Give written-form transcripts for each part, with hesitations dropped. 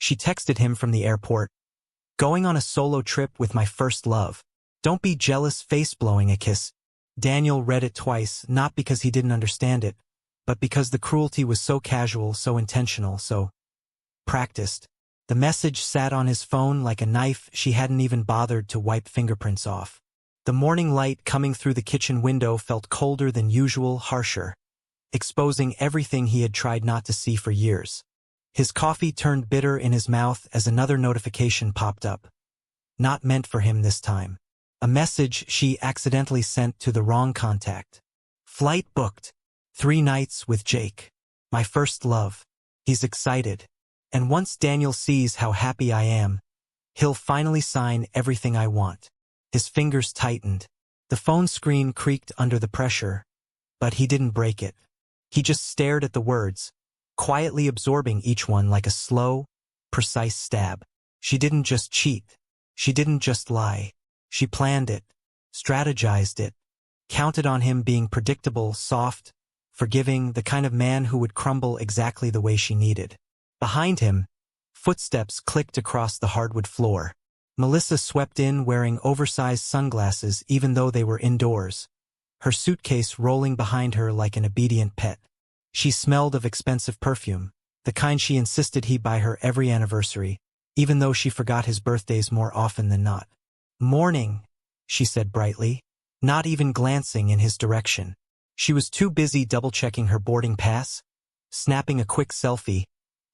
She texted him from the airport. Going on a solo trip with my first love. Don't be jealous, face blowing a kiss. Daniel read it twice, not because he didn't understand it, but because the cruelty was so casual, so intentional, so practiced. The message sat on his phone like a knife she hadn't even bothered to wipe fingerprints off. The morning light coming through the kitchen window felt colder than usual, harsher, exposing everything he had tried not to see for years. His coffee turned bitter in his mouth as another notification popped up. Not meant for him this time. A message she accidentally sent to the wrong contact. Flight booked. 3 nights with Jake. My first love. He's excited. And once Daniel sees how happy I am, he'll finally sign everything I want. His fingers tightened. The phone screen creaked under the pressure, but he didn't break it. He just stared at the words, quietly absorbing each one like a slow, precise stab. She didn't just cheat. She didn't just lie. She planned it, strategized it, counted on him being predictable, soft, forgiving, the kind of man who would crumble exactly the way she needed. Behind him, footsteps clicked across the hardwood floor. Melissa swept in wearing oversized sunglasses even though they were indoors, her suitcase rolling behind her like an obedient pet. She smelled of expensive perfume, the kind she insisted he buy her every anniversary, even though she forgot his birthdays more often than not. "Morning," she said brightly, not even glancing in his direction. She was too busy double-checking her boarding pass, snapping a quick selfie,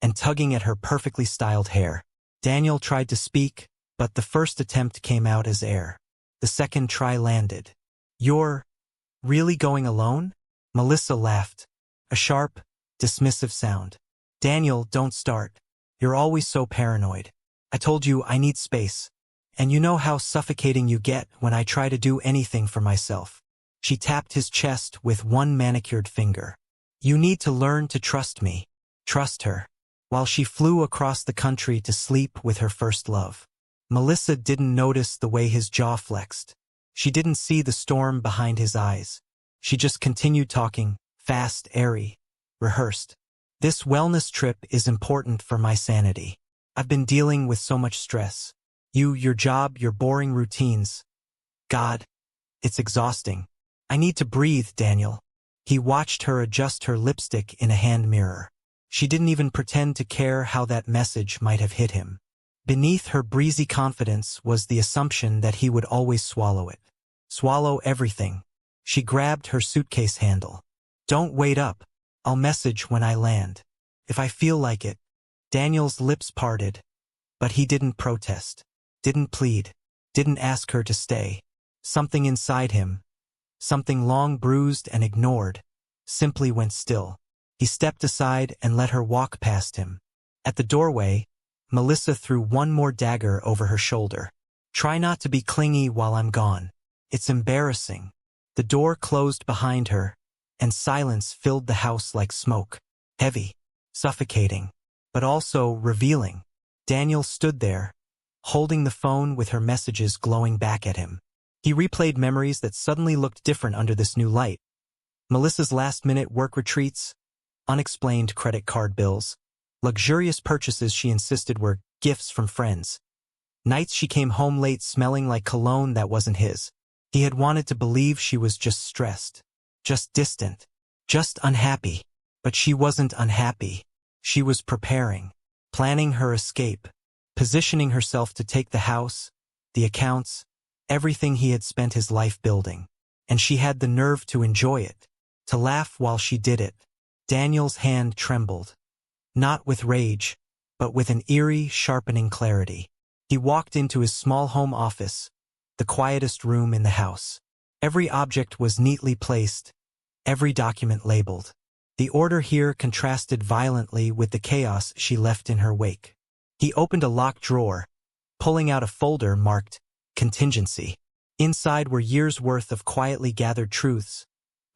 and tugging at her perfectly styled hair. Daniel tried to speak, but the first attempt came out as air. The second try landed. "You're really going alone?" Melissa laughed. A sharp, dismissive sound. "Daniel, don't start. You're always so paranoid. I told you I need space. And you know how suffocating you get when I try to do anything for myself." She tapped his chest with one manicured finger. "You need to learn to trust me." Trust her. While she flew across the country to sleep with her first love. Melissa didn't notice the way his jaw flexed. She didn't see the storm behind his eyes. She just continued talking, fast, airy, rehearsed. "This wellness trip is important for my sanity. I've been dealing with so much stress. Your job, your boring routines. God, it's exhausting. I need to breathe, Daniel." He watched her adjust her lipstick in a hand mirror. She didn't even pretend to care how that message might have hit him. Beneath her breezy confidence was the assumption that he would always swallow it. Swallow everything. She grabbed her suitcase handle. "Don't wait up. I'll message when I land. If I feel like it." Daniel's lips parted, but he didn't protest. Didn't plead, didn't ask her to stay. Something inside him, something long bruised and ignored, simply went still. He stepped aside and let her walk past him. At the doorway, Melissa threw one more dagger over her shoulder. "Try not to be clingy while I'm gone. It's embarrassing." The door closed behind her, and silence filled the house like smoke. Heavy, suffocating, but also revealing. Daniel stood there, holding the phone with her messages glowing back at him. He replayed memories that suddenly looked different under this new light. Melissa's last-minute work retreats, unexplained credit card bills, luxurious purchases she insisted were gifts from friends. Nights she came home late smelling like cologne that wasn't his. He had wanted to believe she was just stressed, just distant, just unhappy. But she wasn't unhappy. She was preparing, planning her escape, positioning herself to take the house, the accounts, everything he had spent his life building. And she had the nerve to enjoy it, to laugh while she did it. Daniel's hand trembled. Not with rage, but with an eerie, sharpening clarity. He walked into his small home office, the quietest room in the house. Every object was neatly placed, every document labeled. The order here contrasted violently with the chaos she left in her wake. He opened a locked drawer, pulling out a folder marked Contingency. Inside were years' worth of quietly gathered truths,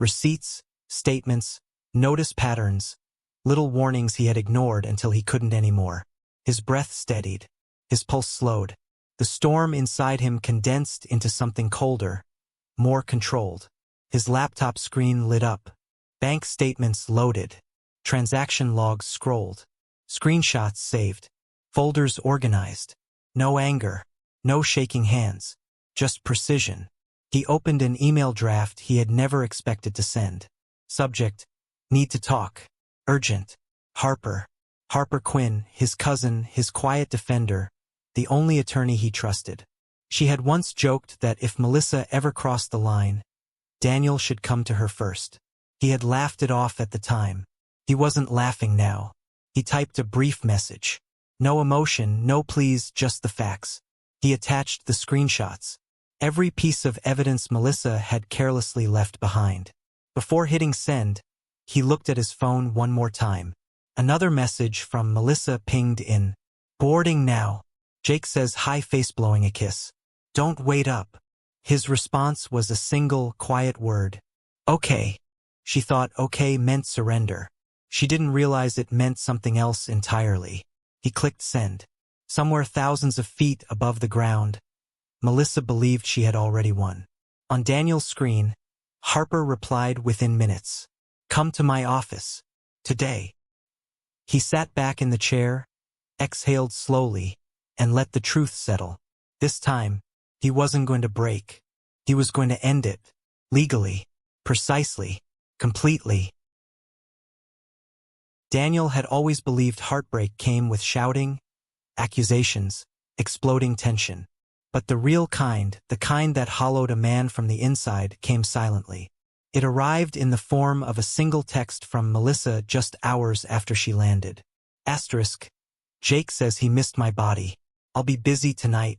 receipts, statements, notice patterns, little warnings he had ignored until he couldn't anymore. His breath steadied. His pulse slowed. The storm inside him condensed into something colder, more controlled. His laptop screen lit up. Bank statements loaded. Transaction logs scrolled. Screenshots saved. Folders organized. No anger. No shaking hands. Just precision. He opened an email draft he had never expected to send. Subject: Need to talk. Urgent. Harper. Harper Quinn, his cousin, his quiet defender, the only attorney he trusted. She had once joked that if Melissa ever crossed the line, Daniel should come to her first. He had laughed it off at the time. He wasn't laughing now. He typed a brief message. No emotion, no pleas, just the facts. He attached the screenshots. Every piece of evidence Melissa had carelessly left behind. Before hitting send, he looked at his phone one more time. Another message from Melissa pinged in. Boarding now. Jake says hi, face blowing a kiss. Don't wait up. His response was a single, quiet word. Okay. She thought okay meant surrender. She didn't realize it meant something else entirely. He clicked send. Somewhere thousands of feet above the ground, Melissa believed she had already won. On Daniel's screen, Harper replied within minutes. Come to my office. Today. He sat back in the chair, exhaled slowly, and let the truth settle. This time, he wasn't going to break. He was going to end it. Legally. Precisely. Completely. Daniel had always believed heartbreak came with shouting, accusations, exploding tension. But the real kind, the kind that hollowed a man from the inside, came silently. It arrived in the form of a single text from Melissa just hours after she landed. Asterisk. Jake says he missed my body. I'll be busy tonight.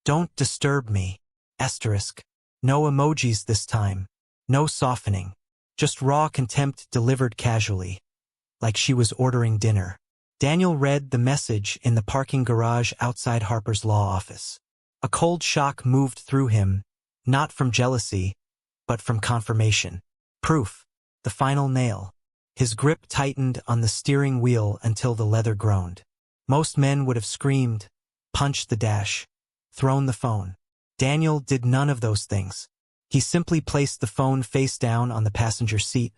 Don't disturb me. Asterisk. No emojis this time. No softening. Just raw contempt delivered casually. Like she was ordering dinner. Daniel read the message in the parking garage outside Harper's law office. A cold shock moved through him, not from jealousy, but from confirmation. Proof. The final nail. His grip tightened on the steering wheel until the leather groaned. Most men would have screamed, punched the dash, thrown the phone. Daniel did none of those things. He simply placed the phone face down on the passenger seat,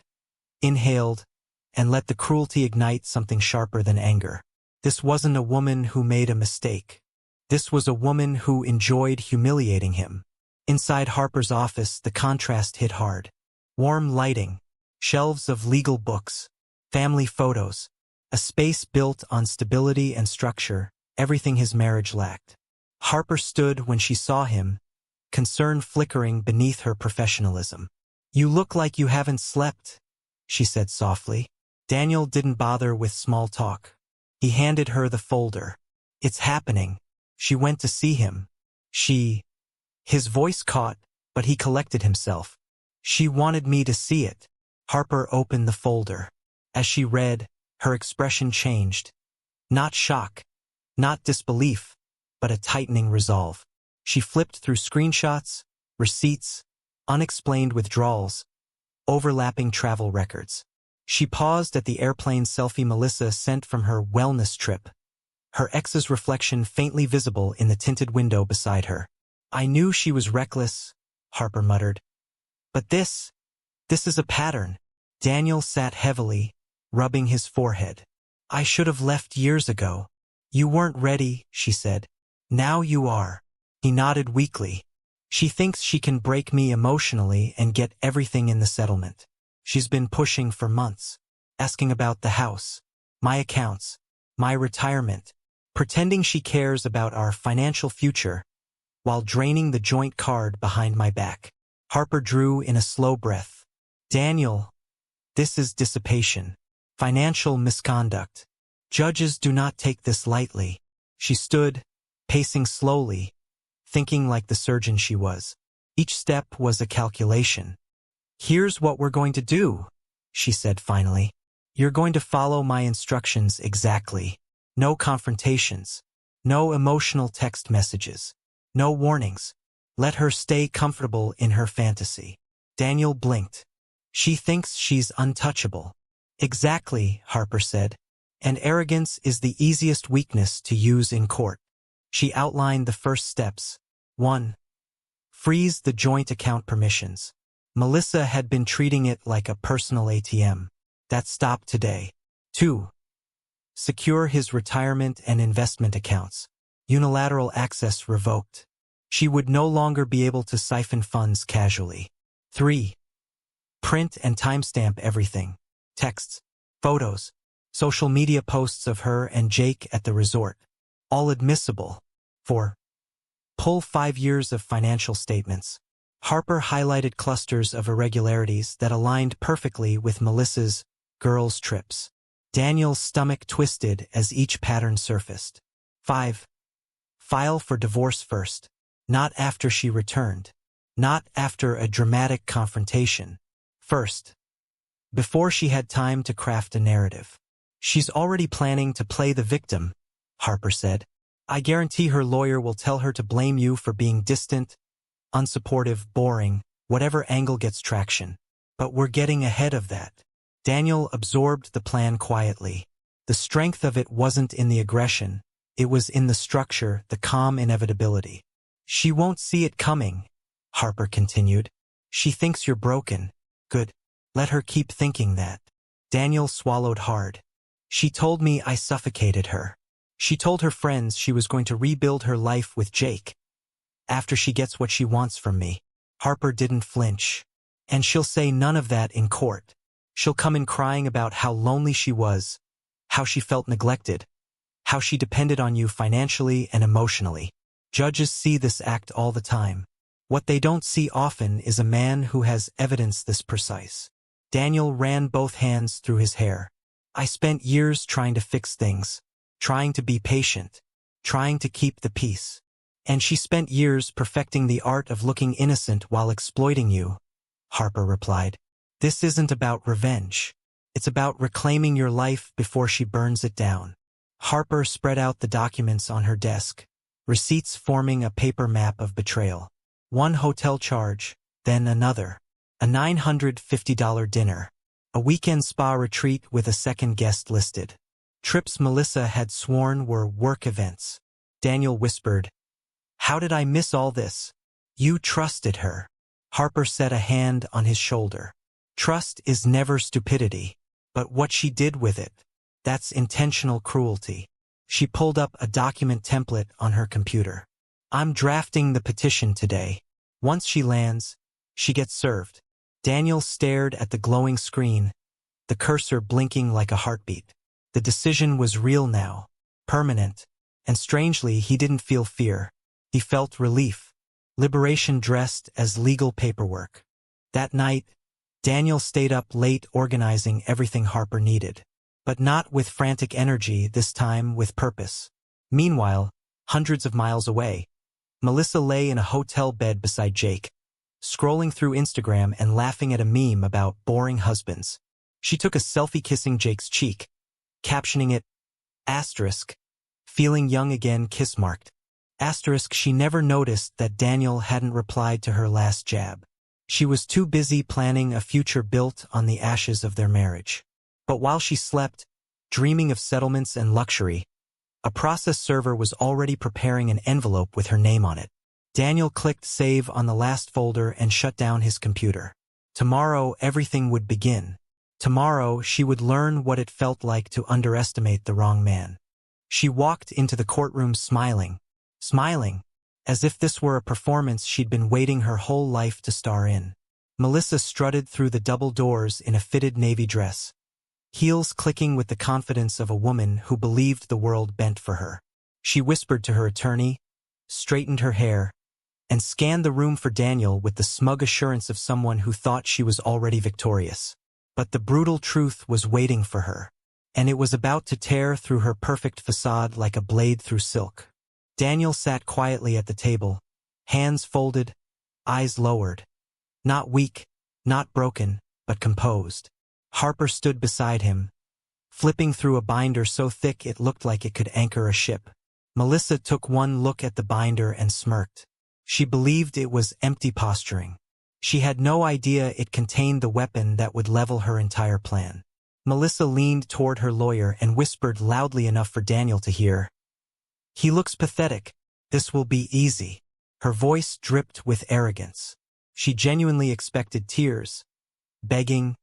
inhaled, and let the cruelty ignite something sharper than anger. This wasn't a woman who made a mistake. This was a woman who enjoyed humiliating him. Inside Harper's office, the contrast hit hard. Warm lighting, shelves of legal books, family photos, a space built on stability and structure, everything his marriage lacked. Harper stood when she saw him, concern flickering beneath her professionalism. You look like you haven't slept, she said softly. Daniel didn't bother with small talk. He handed her the folder. It's happening. She went to see him. His voice caught, but he collected himself. She wanted me to see it. Harper opened the folder. As she read, her expression changed. Not shock, not disbelief, but a tightening resolve. She flipped through screenshots, receipts, unexplained withdrawals, overlapping travel records. She paused at the airplane selfie Melissa sent from her wellness trip, her ex's reflection faintly visible in the tinted window beside her. I knew she was reckless, Harper muttered. But this is a pattern. Daniel sat heavily, rubbing his forehead. I should have left years ago. You weren't ready, she said. Now you are. He nodded weakly. She thinks she can break me emotionally and get everything in the settlement. She's been pushing for months, asking about the house, my accounts, my retirement, pretending she cares about our financial future, while draining the joint card behind my back. Harper drew in a slow breath. Daniel, this is dissipation, financial misconduct. Judges do not take this lightly. She stood, pacing slowly, thinking like the surgeon she was. Each step was a calculation. Here's what we're going to do, she said finally. You're going to follow my instructions exactly. No confrontations. No emotional text messages. No warnings. Let her stay comfortable in her fantasy. Daniel blinked. She thinks she's untouchable. Exactly, Harper said. And arrogance is the easiest weakness to use in court. She outlined the first steps. 1. Freeze the joint account permissions. Melissa had been treating it like a personal ATM. That stopped today. 2. secure his retirement and investment accounts, unilateral access revoked. She would no longer be able to siphon funds casually. 3. Print and timestamp everything. Texts, photos, social media posts of her and Jake at the resort. All admissible. 4. Pull 5 years of financial statements. Harper highlighted clusters of irregularities that aligned perfectly with Melissa's girls' trips. Daniel's stomach twisted as each pattern surfaced. 5. File for divorce first. Not after she returned. Not after a dramatic confrontation. First. Before she had time to craft a narrative. She's already planning to play the victim, Harper said. I guarantee her lawyer will tell her to blame you for being distant, unsupportive, boring, whatever angle gets traction. But we're getting ahead of that. Daniel absorbed the plan quietly. The strength of it wasn't in the aggression. It was in the structure, the calm inevitability. She won't see it coming, Harper continued. She thinks you're broken. Good. Let her keep thinking that. Daniel swallowed hard. She told me I suffocated her. She told her friends she was going to rebuild her life with Jake. After she gets what she wants from me. Harper didn't flinch. And she'll say none of that in court. She'll come in crying about how lonely she was, how she felt neglected, how she depended on you financially and emotionally. Judges see this act all the time. What they don't see often is a man who has evidence this precise. Daniel ran both hands through his hair. I spent years trying to fix things, trying to be patient, trying to keep the peace. And she spent years perfecting the art of looking innocent while exploiting you, Harper replied. This isn't about revenge. It's about reclaiming your life before she burns it down. Harper spread out the documents on her desk, receipts forming a paper map of betrayal. One hotel charge, then another. A $950 dinner. A weekend spa retreat with a second guest listed. Trips Melissa had sworn were work events. Daniel whispered, How did I miss all this? You trusted her. Harper set a hand on his shoulder. Trust is never stupidity. But what she did with it, that's intentional cruelty. She pulled up a document template on her computer. I'm drafting the petition today. Once she lands, she gets served. Daniel stared at the glowing screen, the cursor blinking like a heartbeat. The decision was real now, permanent, and strangely he didn't feel fear. He felt relief, liberation dressed as legal paperwork. That night, Daniel stayed up late organizing everything Harper needed. But not with frantic energy, this time with purpose. Meanwhile, hundreds of miles away, Melissa lay in a hotel bed beside Jake, scrolling through Instagram and laughing at a meme about boring husbands. She took a selfie kissing Jake's cheek, captioning it, feeling young again kiss-marked. She never noticed that Daniel hadn't replied to her last jab. She was too busy planning a future built on the ashes of their marriage. But while she slept, dreaming of settlements and luxury, a process server was already preparing an envelope with her name on it. Daniel clicked save on the last folder and shut down his computer. Tomorrow, everything would begin. Tomorrow, she would learn what it felt like to underestimate the wrong man. She walked into the courtroom smiling, as if this were a performance she'd been waiting her whole life to star in. Melissa strutted through the double doors in a fitted navy dress, heels clicking with the confidence of a woman who believed the world bent for her. She whispered to her attorney, straightened her hair, and scanned the room for Daniel with the smug assurance of someone who thought she was already victorious. But the brutal truth was waiting for her, and it was about to tear through her perfect facade like a blade through silk. Daniel sat quietly at the table, hands folded, eyes lowered. Not weak, not broken, but composed. Harper stood beside him, flipping through a binder so thick it looked like it could anchor a ship. Melissa took one look at the binder and smirked. She believed it was empty posturing. She had no idea it contained the weapon that would level her entire plan. Melissa leaned toward her lawyer and whispered loudly enough for Daniel to hear. He looks pathetic. This will be easy. Her voice dripped with arrogance. She genuinely expected tears, begging,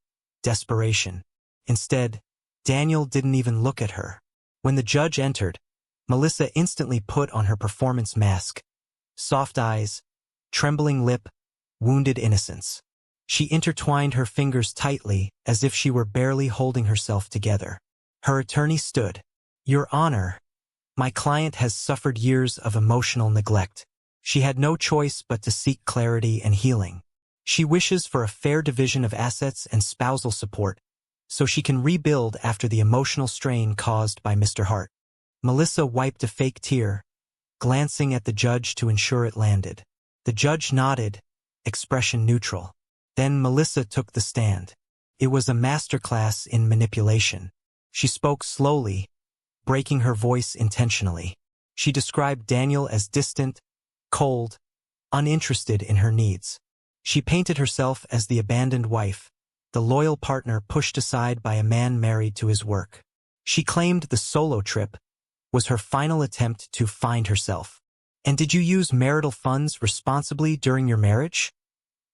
desperation. Instead, Daniel didn't even look at her. When the judge entered, Melissa instantly put on her performance mask. Soft eyes, trembling lip, wounded innocence. She intertwined her fingers tightly as if she were barely holding herself together. Her attorney stood. "Your Honor, my client has suffered years of emotional neglect. She had no choice but to seek clarity and healing. She wishes for a fair division of assets and spousal support, so she can rebuild after the emotional strain caused by Mr. Hart." Melissa wiped a fake tear, glancing at the judge to ensure it landed. The judge nodded, expression neutral. Then Melissa took the stand. It was a masterclass in manipulation. She spoke slowly, breaking her voice intentionally. She described Daniel as distant, cold, uninterested in her needs. She painted herself as the abandoned wife, the loyal partner pushed aside by a man married to his work. She claimed the solo trip was her final attempt to find herself. "And did you use marital funds responsibly during your marriage?"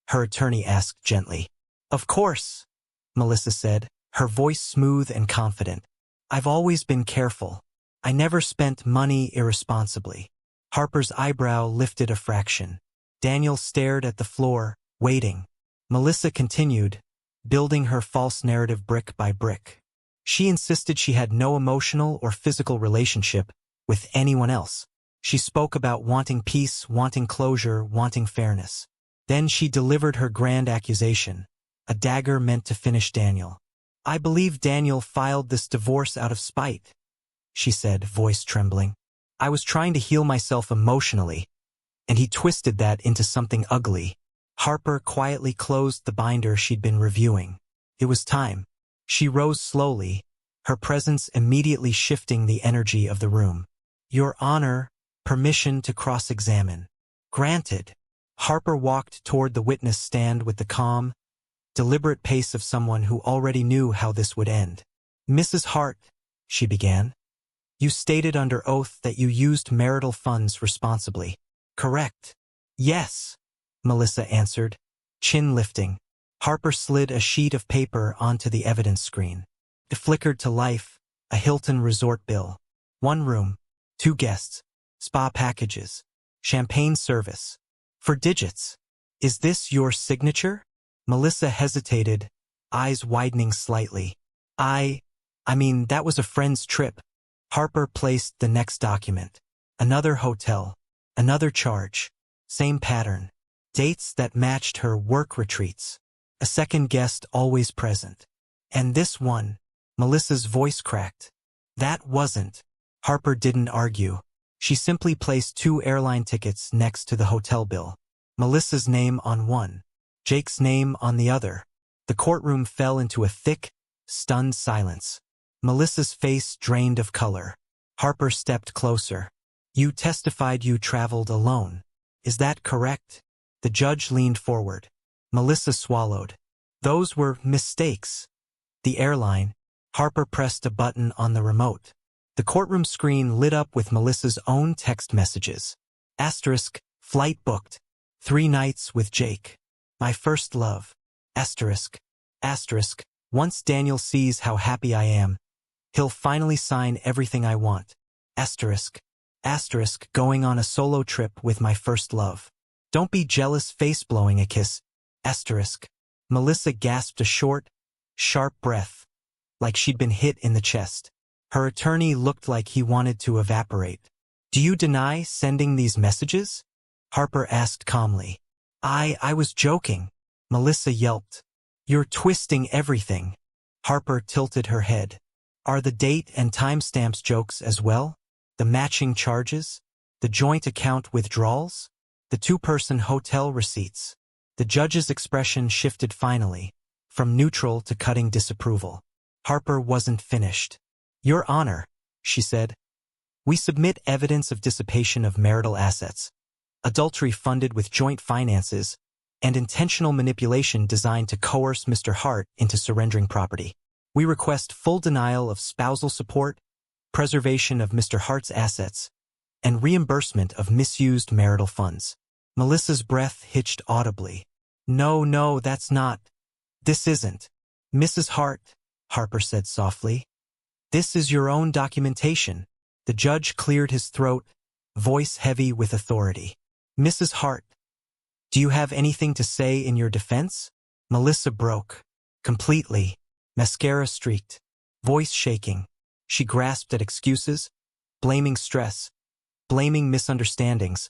her attorney asked gently. "Of course," Melissa said, her voice smooth and confident. "I've always been careful. I never spent money irresponsibly." Harper's eyebrow lifted a fraction. Daniel stared at the floor, waiting. Melissa continued, building her false narrative brick by brick. She insisted she had no emotional or physical relationship with anyone else. She spoke about wanting peace, wanting closure, wanting fairness. Then she delivered her grand accusation, a dagger meant to finish Daniel. "I believe Daniel filed this divorce out of spite," she said, voice trembling. "I was trying to heal myself emotionally, and he twisted that into something ugly." Harper quietly closed the binder she'd been reviewing. It was time. She rose slowly, her presence immediately shifting the energy of the room. "Your Honor, permission to cross-examine." "Granted." Harper walked toward the witness stand with the calm, deliberate pace of someone who already knew how this would end. "Mrs. Hart," she began, "you stated under oath that you used marital funds responsibly. Correct?" "Yes," Melissa answered, chin lifting. Harper slid a sheet of paper onto the evidence screen. It flickered to life, a Hilton resort bill. 1 room, 2 guests, spa packages, champagne service. For digits. "Is this your signature?" Melissa hesitated, eyes widening slightly. I mean, that was a friend's trip." Harper placed the next document. Another hotel, another charge, same pattern. Dates that matched her work retreats. A second guest always present. "And this one," Melissa's voice cracked. "That wasn't." Harper didn't argue. She simply placed 2 airline tickets next to the hotel bill. Melissa's name on one, Jake's name on the other. The courtroom fell into a thick, stunned silence. Melissa's face drained of color. Harper stepped closer. "You testified you traveled alone. Is that correct?" The judge leaned forward. Melissa swallowed. "Those were mistakes." "The airline." Harper pressed a button on the remote. The courtroom screen lit up with Melissa's own text messages. Asterisk, flight booked. 3 nights with Jake. My first love. Asterisk. Asterisk. Once Daniel sees how happy I am, he'll finally sign everything I want. Asterisk. Asterisk. Going on a solo trip with my first love. Don't be jealous, face blowing a kiss. Asterisk. Melissa gasped a short, sharp breath, like she'd been hit in the chest. Her attorney looked like he wanted to evaporate. "Do you deny sending these messages?" Harper asked calmly. I was joking." Melissa yelped. "You're twisting everything." Harper tilted her head. "Are the date and timestamps jokes as well? The matching charges? The joint account withdrawals? The 2-person hotel receipts?" The judge's expression shifted finally, from neutral to cutting disapproval. Harper wasn't finished. "Your Honor," she said, "we submit evidence of dissipation of marital assets, adultery funded with joint finances, and intentional manipulation designed to coerce Mr. Hart into surrendering property. We request full denial of spousal support, preservation of Mr. Hart's assets, and reimbursement of misused marital funds." Melissa's breath hitched audibly. No, that's not. This isn't." "Mrs. Hart," Harper said softly, This is your own documentation. The judge cleared his throat, voice heavy with authority. Mrs. Hart, do you have anything to say in your defense? Melissa broke. Completely. Mascara streaked. Voice shaking. She grasped at excuses, blaming stress, blaming misunderstandings,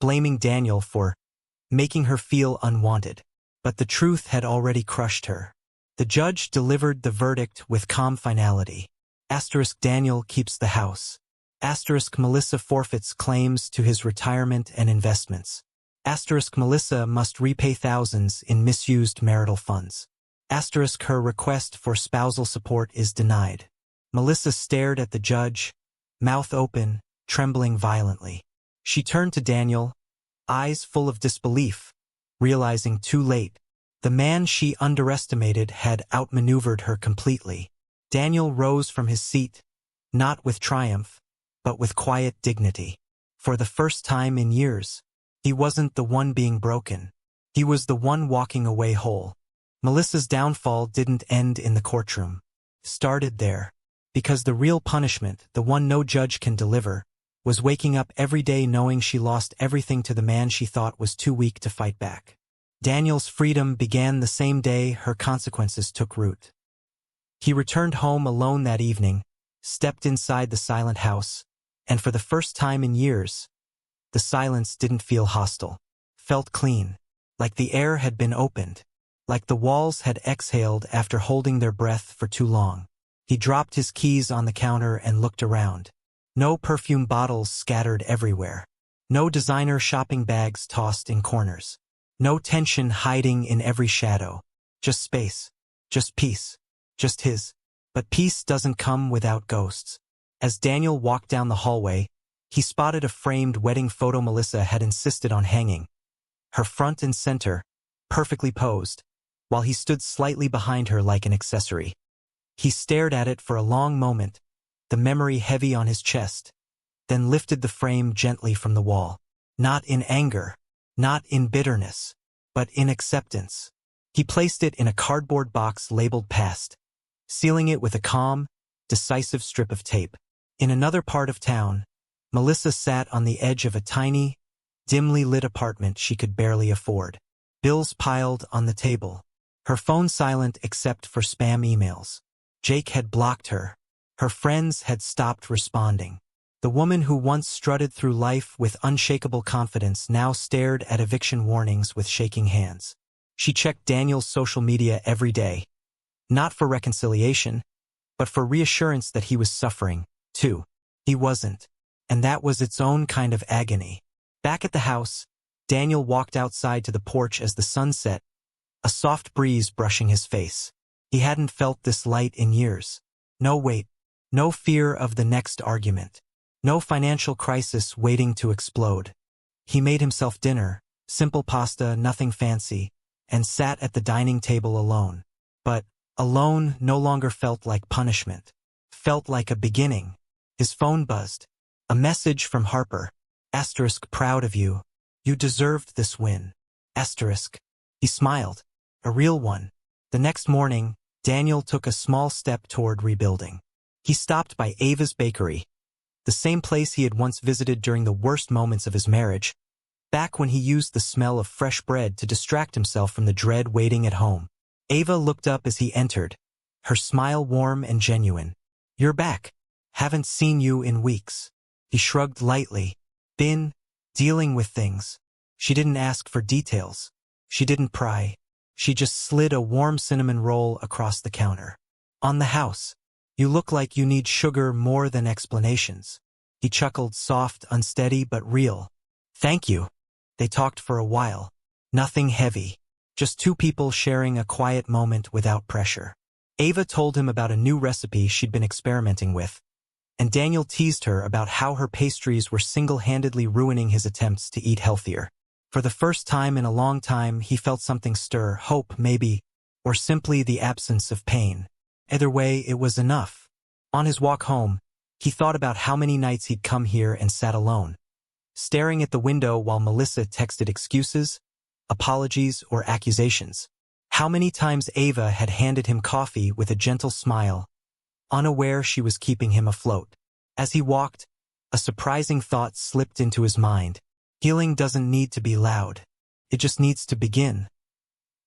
blaming Daniel for making her feel unwanted. But the truth had already crushed her. The judge delivered the verdict with calm finality. Daniel keeps the house. Melissa forfeits claims to his retirement and investments. Melissa must repay thousands in misused marital funds. Her request for spousal support is denied. Melissa stared at the judge, mouth open, trembling violently. She turned to Daniel, eyes full of disbelief, realizing too late, the man she underestimated had outmaneuvered her completely. Daniel rose from his seat, not with triumph, but with quiet dignity. For the first time in years, he wasn't the one being broken. He was the one walking away whole. Melissa's downfall didn't end in the courtroom. Started there. Because the real punishment, the one no judge can deliver, was waking up every day knowing she lost everything to the man she thought was too weak to fight back. Daniel's freedom began the same day her consequences took root. He returned home alone that evening, stepped inside the silent house, and for the first time in years, the silence didn't feel hostile. Felt clean, like the air had been opened, like the walls had exhaled after holding their breath for too long. He dropped his keys on the counter and looked around. No perfume bottles scattered everywhere. No designer shopping bags tossed in corners. No tension hiding in every shadow. Just space. Just peace. Just his. But peace doesn't come without ghosts. As Daniel walked down the hallway, he spotted a framed wedding photo Melissa had insisted on hanging. Her front and center, perfectly posed, while he stood slightly behind her like an accessory. He stared at it for a long moment, the memory heavy on his chest, then lifted the frame gently from the wall. Not in anger, not in bitterness, but in acceptance. He placed it in a cardboard box labeled past, sealing it with a calm, decisive strip of tape. In another part of town, Melissa sat on the edge of a tiny, dimly lit apartment she could barely afford. Bills piled on the table. Her phone silent except for spam emails. Jake had blocked her. Her friends had stopped responding. The woman who once strutted through life with unshakable confidence now stared at eviction warnings with shaking hands. She checked Daniel's social media every day. Not for reconciliation, but for reassurance that he was suffering, too. He wasn't. And that was its own kind of agony. Back at the house, Daniel walked outside to the porch as the sun set, a soft breeze brushing his face. He hadn't felt this light in years. No weight, no fear of the next argument, no financial crisis waiting to explode. He made himself dinner, simple pasta, nothing fancy, and sat at the dining table alone. But alone no longer felt like punishment. Felt like a beginning. His phone buzzed. A message from Harper. Proud of you. You deserved this win. He smiled. A real one. The next morning, Daniel took a small step toward rebuilding. He stopped by Ava's Bakery, the same place he had once visited during the worst moments of his marriage, back when he used the smell of fresh bread to distract himself from the dread waiting at home. Ava looked up as he entered, her smile warm and genuine. You're back. Haven't seen you in weeks. He shrugged lightly. Been dealing with things. She didn't ask for details. She didn't pry. She just slid a warm cinnamon roll across the counter. On the house. You look like you need sugar more than explanations. He chuckled, soft, unsteady, but real. Thank you. They talked for a while. Nothing heavy. Just two people sharing a quiet moment without pressure. Ava told him about a new recipe she'd been experimenting with, and Daniel teased her about how her pastries were single-handedly ruining his attempts to eat healthier. For the first time in a long time, he felt something stir, hope maybe, or simply the absence of pain. Either way, it was enough. On his walk home, he thought about how many nights he'd come here and sat alone, staring at the window while Melissa texted excuses, apologies, or accusations. How many times Ava had handed him coffee with a gentle smile, unaware she was keeping him afloat. As he walked, a surprising thought slipped into his mind. Healing doesn't need to be loud. It just needs to begin.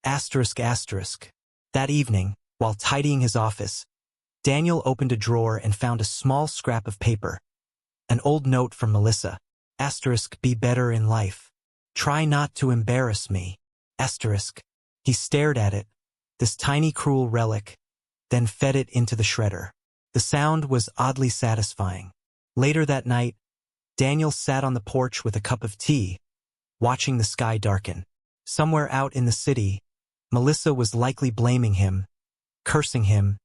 Asterisk. That evening, while tidying his office, Daniel opened a drawer and found a small scrap of paper. An old note from Melissa. Be better in life. Try not to embarrass me. He stared at it, this tiny cruel relic, then fed it into the shredder. The sound was oddly satisfying. Later that night, Daniel sat on the porch with a cup of tea, watching the sky darken. Somewhere out in the city, Melissa was likely blaming him, cursing him,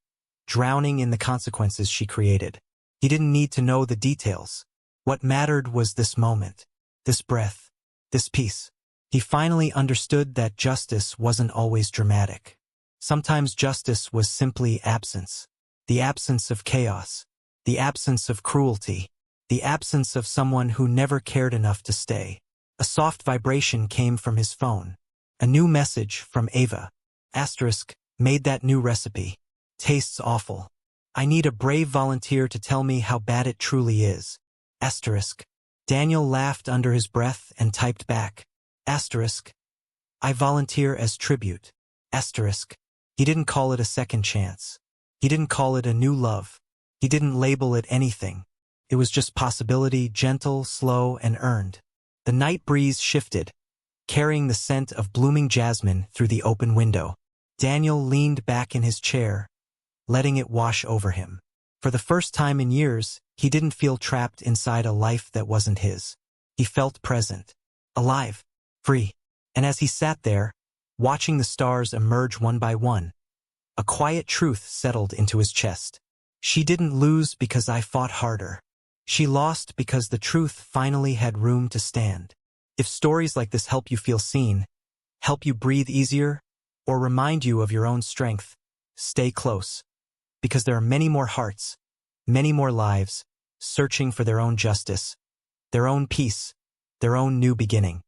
drowning in the consequences she created. He didn't need to know the details. What mattered was this moment, this breath, this peace. He finally understood that justice wasn't always dramatic. Sometimes justice was simply absence. The absence of chaos. The absence of cruelty. The absence of someone who never cared enough to stay. A soft vibration came from his phone. A new message from Ava. Made that new recipe. Tastes awful. I need a brave volunteer to tell me how bad it truly is. Daniel laughed under his breath and typed back. I volunteer as tribute. He didn't call it a second chance. He didn't call it a new love. He didn't label it anything. It was just possibility, gentle, slow, and earned. The night breeze shifted, carrying the scent of blooming jasmine through the open window. Daniel leaned back in his chair, letting it wash over him. For the first time in years, he didn't feel trapped inside a life that wasn't his. He felt present, alive, free. And as he sat there, watching the stars emerge one by one, a quiet truth settled into his chest. She didn't lose because I fought harder. She lost because the truth finally had room to stand. If stories like this help you feel seen, help you breathe easier, or remind you of your own strength, stay close. Because there are many more hearts, many more lives, searching for their own justice, their own peace, their own new beginning.